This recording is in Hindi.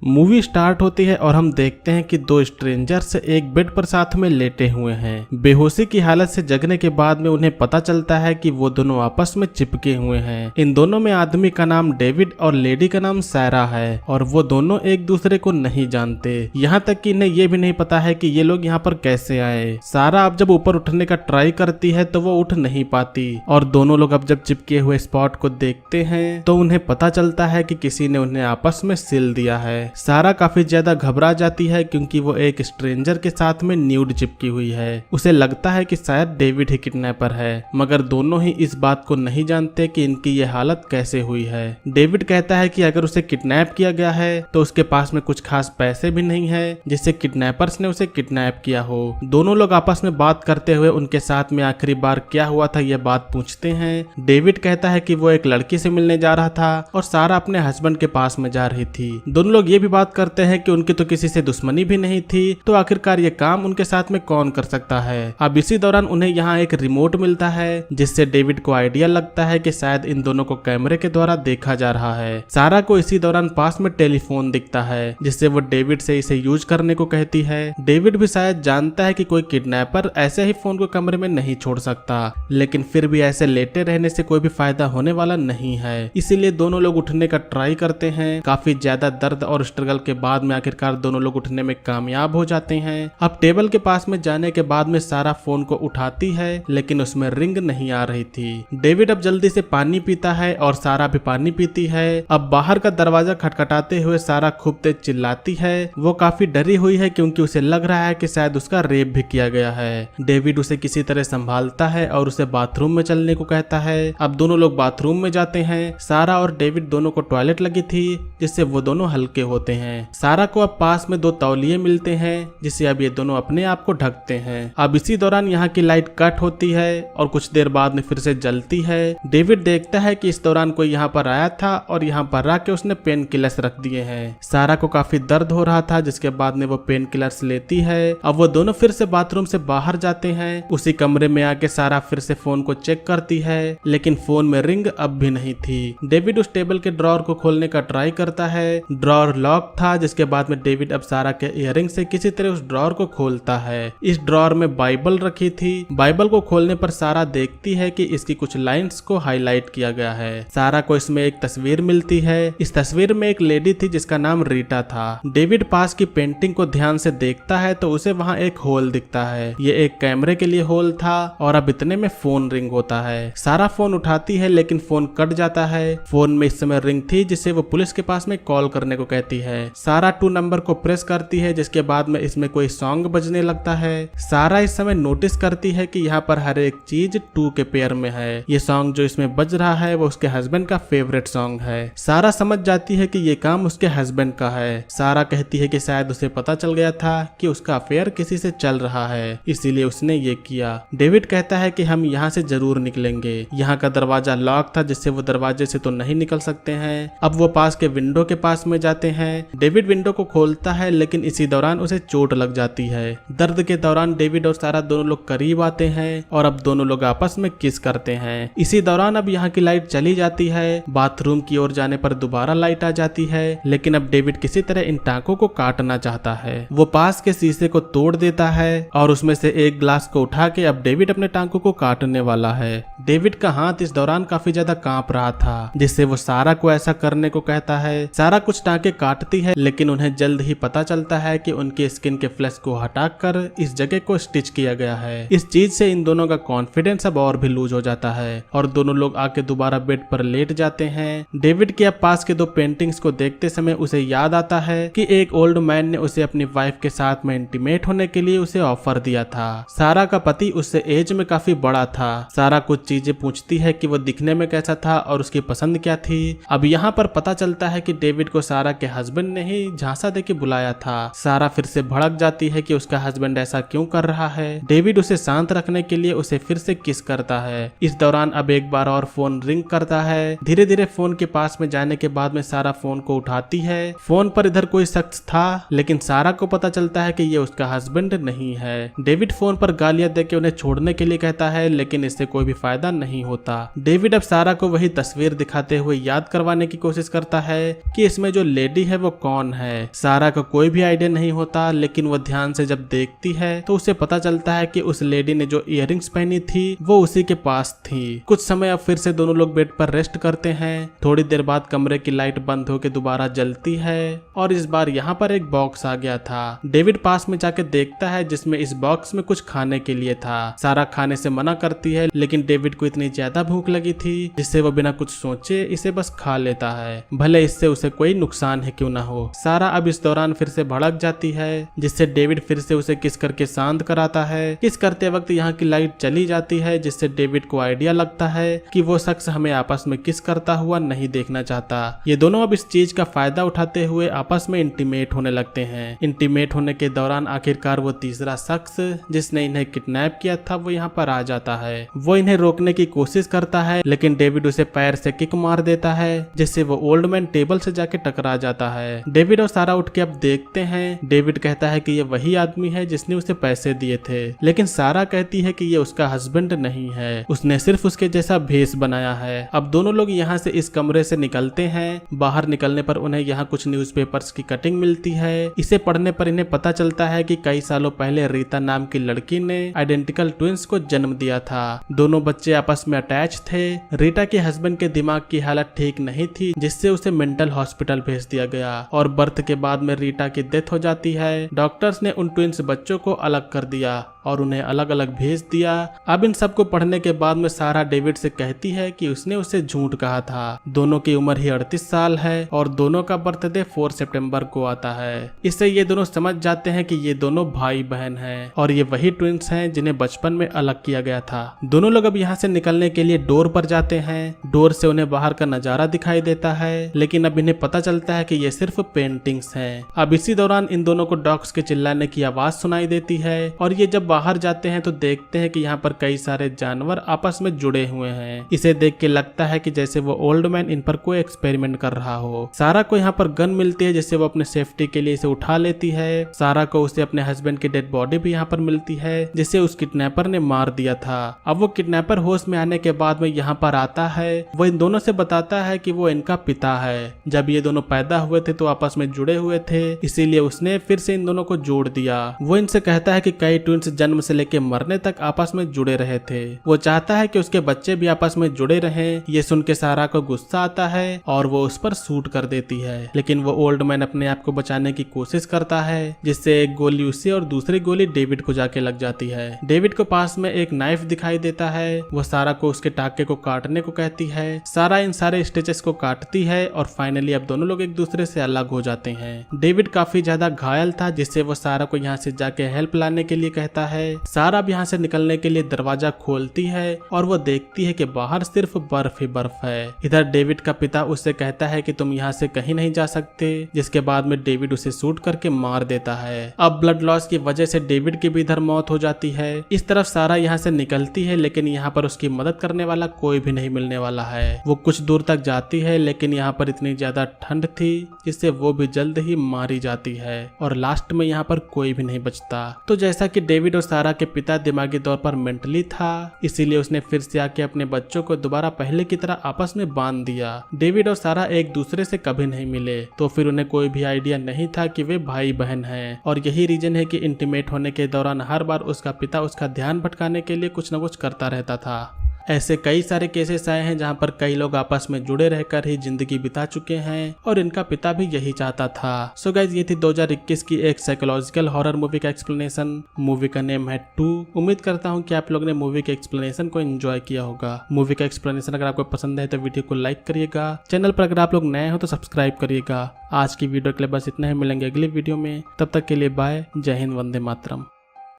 मूवी स्टार्ट होती है और हम देखते हैं कि दो स्ट्रेंजर्स एक बेड पर साथ में लेटे हुए हैं। बेहोशी की हालत से जगने के बाद में उन्हें पता चलता है कि वो दोनों आपस में चिपके हुए हैं। इन दोनों में आदमी का नाम डेविड और लेडी का नाम सारा है और वो दोनों एक दूसरे को नहीं जानते। यहाँ तक कि इन्हें ये भी नहीं पता है कि ये लोग यहाँ पर कैसे आए। सारा अब जब ऊपर उठने का ट्राई करती है तो वो उठ नहीं पाती और दोनों लोग अब जब चिपके हुए स्पॉट को देखते हैं तो उन्हें पता चलता है कि किसी ने उन्हें आपस में सिल दिया है। सारा काफी ज्यादा घबरा जाती है क्योंकि वो एक स्ट्रेंजर के साथ में न्यूड चिपकी हुई है। उसे लगता है कि शायद डेविड ही किडनैपर है, मगर दोनों ही इस बात को नहीं जानते कि इनकी ये हालत कैसे हुई है। डेविड कहता है कि अगर उसे किडनैप किया गया है तो उसके पास में कुछ खास पैसे भी नहीं है जिससे किडनैपर्स ने उसे किडनैप किया हो। दोनों लोग आपस में बात करते हुए उनके साथ में आखिरी बार क्या हुआ था यह बात पूछते हैं। डेविड कहता है कि वो एक लड़की से मिलने जा रहा था और सारा अपने हस्बैंड के पास में जा रही थी। दोनों लोग ये भी बात करते हैं कि उनकी तो किसी से दुश्मनी भी नहीं थी, तो आखिरकार ये काम उनके साथ में कौन कर सकता है। अब इसी दौरान उन्हें यहाँ एक रिमोट मिलता है जिससे डेविड को आइडिया लगता है कि शायद इन दोनों को कैमरे के द्वारा देखा जा रहा है। सारा को इसी दौरान पास में टेलीफोन दिखता है जिससे वो डेविड से इसे यूज करने को कहती है। डेविड भी शायद जानता है कि कोई किडनैपर ऐसे ही फोन को कमरे में नहीं छोड़ सकता, लेकिन फिर भी ऐसे लेटे रहने से कोई भी फायदा होने वाला नहीं है। इसीलिए दोनों लोग उठने का ट्राई करते हैं। काफी ज्यादा दर्द और स्ट्रगल के बाद में आखिरकार दोनों लोग उठने में कामयाब हो जाते हैं। अब टेबल के पास में जाने के बाद में सारा फोन को उठाती है लेकिन उसमें रिंग नहीं आ रही थी। डेविड अब जल्दी से पानी पीता है और सारा भी पानी पीती है। अब बाहर का दरवाजा खटखटाते हुए सारा खूब तेज चिल्लाती है। वो काफी डरी हुई है क्योंकि उसे लग रहा है कि शायद उसका रेप भी किया गया है। डेविड उसे किसी तरह संभालता है और उसे बाथरूम में चलने को कहता है। अब दोनों लोग बाथरूम में जाते हैं। सारा और डेविड दोनों को टॉयलेट लगी थी जिससे वो दोनों हल्के होते हैं। सारा को अब पास में दो तौलिए मिलते हैं जिससे अब ये दोनों अपने आप को ढकते हैं। अब इसी दौरान यहाँ की लाइट कट होती है और कुछ देर बाद में फिर से जलती है। डेविड देखता है कि इस दौरान कोई यहाँ पर आया था और यहाँ पर आके उसने पेन किलर्स रख दिए हैं। सारा को काफी दर्द हो रहा था जिसके बाद में वो पेन किलर्स लेती है। अब वो दोनों फिर से बाथरूम से बाहर जाते हैं। उसी कमरे में आके सारा फिर से फोन को चेक करती है लेकिन फोन में रिंग अब भी नहीं थी। डेविड उस टेबल के ड्रॉर को खोलने का ट्राई करता है। ड्रॉर लॉक था जिसके बाद में डेविड अब सारा के इयररिंग से किसी तरह उस ड्रॉर को खोलता है। इस ड्रॉर में बाइबल रखी थी। बाइबल को खोलने पर सारा देखती है कि इसकी कुछ लाइंस को हाईलाइट किया गया है। सारा को इसमें एक तस्वीर मिलती है। इस तस्वीर में एक लेडी थी जिसका नाम रीटा था। डेविड पास की पेंटिंग को ध्यान से देखता है तो उसे वहाँ एक होल दिखता है। ये एक कैमरे के लिए होल था और अब इतने में फोन रिंग होता है। सारा फोन उठाती है लेकिन फोन कट जाता है। फोन में इस समय रिंग थी जिससे वो पुलिस के पास में कॉल करने को कहती है। सारा 2 नंबर को प्रेस करती है जिसके बाद में इसमें कोई सॉन्ग बजने लगता है। सारा इस समय नोटिस करती है कि यहाँ पर हर एक चीज 2 के पेयर में है। ये सॉन्ग जो इसमें बज रहा है वो उसके हस्बैंड का फेवरेट सॉन्ग है। सारा समझ जाती है कि ये काम उसके हस्बैंड का है। सारा कहती है कि शायद उसे पता चल गया था कि उसका अफेयर किसी से चल रहा है, इसीलिए उसने ये किया। डेविड कहता है कि हम यहाँ से जरूर निकलेंगे। यहाँ का दरवाजा लॉक था जिससे वो दरवाजे से तो नहीं निकल सकते हैं। अब वो पास के विंडो के पास में जाते हैं। डेविड विंडो को खोलता है लेकिन इसी दौरान उसे चोट लग जाती है। दर्द के दौरान डेविड और सारा दोनों लोग करीब आते हैं और अब दोनों लोग आपस में किस करते हैं। इसी दौरान अब यहाँ की लाइट चली जाती है। बाथरूम की ओर जाने पर दोबारा लाइट आ जाती है लेकिन अब डेविड किसी तरह इन टांकों को काटना चाहता है। वो पास के शीशे को तोड़ देता है और उसमें से एक ग्लास को उठा के अब डेविड अपने टांकों को काटने वाला है। डेविड का हाथ इस दौरान काफी ज्यादा कांप रहा था जिससे वो सारा को ऐसा करने को कहता है। सारा कुछ टांके काटती है लेकिन उन्हें जल्द ही पता चलता है कि उनके स्किन के फ्लैश को हटाकर इस जगह को स्टिच किया गया है। इस चीज से इन दोनों का कॉन्फिडेंस अब और भी लूज हो जाता है और दोनों लोग आके दोबारा बेड पर लेट जाते हैं। डेविड के अब पास के 2 पेंटिंग्स को देखते समय उसे याद आता है कि एक ओल्ड मैन ने उसे अपनी वाइफ के साथ में इंटीमेट होने के लिए उसे ऑफर दिया था। सारा का पति उससे एज में काफी बड़ा था। सारा कुछ चीजें पूछती है कि वो दिखने में कैसा था और उसकी पसंद क्या थी। अब यहाँ पर पता चलता है कि डेविड को सारा के हस्बैंड ने ही झांसा देके बुलाया था। सारा फिर से भड़क जाती है कि उसका हस्बैंड ऐसा क्यों कर रहा है। डेविड उसे शांत रखने के लिए उसे फिर से किस करता है। इस दौरान अब एक बार और फोन रिंग करता है। धीरे धीरे फोन के पास में जाने के बाद में सारा फोन को उठाती है। फोन पर इधर कोई शख्स था लेकिन सारा को पता चलता है कि ये उसका हस्बैंड नहीं है। डेविड फोन पर गालियां देके उन्हें छोड़ने के लिए कहता है लेकिन इससे कोई भी फायदा नहीं होता। डेविड अब सारा को वही तस्वीर दिखाते हुए याद करवाने की कोशिश करता है कि इसमें जो लेडी है वो कौन है। सारा को कोई भी आइडिया नहीं होता, लेकिन वो ध्यान से जब देखती है तो उसे पता चलता है कि उस लेडी ने जो इयररिंग्स पहनी थी वो उसी के पास थी। कुछ समय अब फिर से दोनों लोग बेड पर रेस्ट करते हैं। थोड़ी देर बाद कमरे की लाइट बंद होकर दोबारा जलती है और इस बार यहाँ पर एक बॉक्स आ गया था। डेविड पास में जाके देखता है जिसमें इस बॉक्स में कुछ खाने के लिए था। सारा खाने से मना करती है, लेकिन डेविड को इतनी ज्यादा भूख लगी थी जिससे वो बिना कुछ सोचे इसे बस खा लेता है, भले इससे उसे कोई नुकसान है क्यों ना हो। सारा अब इस दौरान फिर से भड़क जाती है, जिससे डेविड फिर से उसे किस करके शांत कराता है। किस करते वक्त यहाँ की लाइट चली जाती है, जिससे डेविड को आइडिया लगता है कि वो शख्स हमें आपस में किस करता हुआ नहीं देखना चाहता। ये दोनों अब इस चीज का फायदा उठाते हुए आपस में इंटीमेट होने लगते हैं। इंटीमेट होने के दौरान आखिरकार वो तीसरा शख्स जिसने इन्हें किडनैप किया था वो यहाँ पर आ जाता है। वो इन्हें रोकने की कोशिश करता है, लेकिन डेविड उसे पैर से किक मार देता है, जिससे वो ओल्ड मैन टेबल से जाके टकरा जाता है। डेविड और सारा उठ के अब देखते हैं। डेविड कहता है कि ये वही आदमी है जिसने उसे पैसे दिए थे, लेकिन सारा कहती है कि ये उसका हस्बैंड नहीं है, उसने सिर्फ उसके जैसा भेष बनाया है। अब दोनों लोग यहाँ से इस कमरे से निकलते हैं। बाहर निकलने पर उन्हें यहाँ कुछ न्यूज़पेपर्स की कटिंग मिलती है। इसे पढ़ने पर इन्हें पता चलता है कि कई सालों पहले रीता नाम की लड़की ने आइडेंटिकल ट्विंस को जन्म दिया था। दोनों बच्चे आपस में अटैच थे। रीटा के हस्बैंड के दिमाग की हालत ठीक नहीं थी, जिससे उसे मेंटल हॉस्पिटल भेज दिया गया और बर्थ के बाद में रीटा की डेथ हो जाती है। डॉक्टर्स ने उन ट्विंस बच्चों को अलग कर दिया और उन्हें अलग अलग भेज दिया। अब इन सबको पढ़ने के बाद में सारा डेविड से कहती है कि उसने उसे झूठ कहा था। दोनों की उम्र ही 38 साल है और दोनों का बर्थडे 4 सितंबर को आता है। इससे ये दोनों समझ जाते हैं कि ये दोनों भाई बहन हैं और ये वही ट्विंस हैं जिन्हें बचपन में अलग किया गया था। दोनों लोग अब यहाँ से निकलने के लिए डोर पर जाते हैं। डोर से उन्हें बाहर का नजारा दिखाई देता है, लेकिन अब इन्हें पता चलता है कि ये सिर्फ पेंटिंग्स हैं। अब इसी दौरान इन दोनों को डॉग्स के चिल्लाने की आवाज सुनाई देती है और ये जब बाहर जाते हैं तो देखते हैं कि यहाँ पर कई सारे जानवर आपस में जुड़े हुए हैं। इसे देख के लगता है कि जैसे वो ओल्ड मैन इन पर कोई एक्सपेरिमेंट कर रहा हो। सारा को यहाँ पर गन मिलती है, जिससे वो अपने सेफ्टी के लिए इसे उठा लेती है। सारा को उसे अपने हस्बैंड की डेड बॉडी भी यहाँ पर मिलती है, जिसे उस किडनैपर ने मार दिया था। अब वो किडनैपर होश में आने के बाद में यहाँ पर आता है। वो इन दोनों से बताता है कि वो इनका पिता है। जब ये दोनों पैदा हुए थे तो आपस में जुड़े हुए थे, इसीलिए उसने फिर से इन दोनों को जोड़ दिया। वो इनसे कहता है कि कई ट्विंस जन्म से लेके मरने तक आपस में जुड़े रहे थे। वो चाहता है कि उसके बच्चे भी आपस में जुड़े रहें। ये सुन के सारा को गुस्सा आता है और वो उस पर शूट कर देती है, लेकिन वो ओल्ड मैन अपने आप को बचाने की कोशिश करता है, जिससे एक गोली उसे और दूसरी गोली डेविड को जाके लग जाती है। डेविड को पास में एक नाइफ दिखाई देता है। वो सारा को उसके टाके को काटने को कहती है। सारा इन सारे स्टिचेस को काटती है और फाइनली अब दोनों लोग एक दूसरे से अलग हो जाते हैं। डेविड काफी ज्यादा घायल था, जिससे वो सारा को यहाँ से जाके हेल्प लाने के लिए कहता है। सारा अब यहाँ से निकलने के लिए दरवाजा खोलती है और वो देखती है कि बाहर सिर्फ बर्फ ही बर्फ है। इधर डेविड का पिता उससे कहता है कि तुम यहाँ से कहीं नहीं जा सकते, जिसके बाद में डेविड उसे शूट करके मार देता है। अब ब्लड लॉस की वजह से डेविड की भी इधर मौत हो जाती है। इस तरफ सारा यहाँ से निकलती है, लेकिन यहाँ पर उसकी मदद करने वाला कोई भी नहीं मिलने वाला है। वो कुछ दूर तक जाती है, लेकिन यहाँ पर इतनी ज्यादा ठंड थी जिससे वो भी जल्द ही मारी जाती है और लास्ट में यहाँ पर कोई भी नहीं बचता। तो जैसा कि डेविड और सारा के पिता दिमागी तौर पर मेंटली था, इसीलिए उसने फिर से आके अपने बच्चों को दोबारा पहले की तरह आपस में बांध दिया। डेविड और सारा एक दूसरे से कभी नहीं मिले, तो फिर उन्हें कोई भी आइडिया नहीं था कि वे भाई बहन हैं। और यही रीजन है कि इंटीमेट होने के दौरान हर बार उसका पिता उसका ध्यान भटकाने के लिए कुछ न कुछ करता रहता था। ऐसे कई सारे केसेस आए हैं जहां पर कई लोग आपस में जुड़े रहकर ही जिंदगी बिता चुके हैं और इनका पिता भी यही चाहता था। सो गाइस, ये थी 2021 की एक साइकोलॉजिकल हॉरर मूवी का एक्सप्लेनेशन। मूवी का नेम है 2। उम्मीद करता हूं कि आप लोग ने मूवी के एक्सप्लेनेशन को एंजॉय किया होगा। मूवी का एक्सप्लेनेशन अगर आपको पसंद है तो वीडियो को लाइक करिएगा। चैनल पर अगर आप लोग नए हो तो सब्सक्राइब करिएगा। आज की वीडियो के लिए बस इतना ही, मिलेंगे अगली वीडियो में। तब तक के लिए बाय। जय हिंद, वंदे मातरम।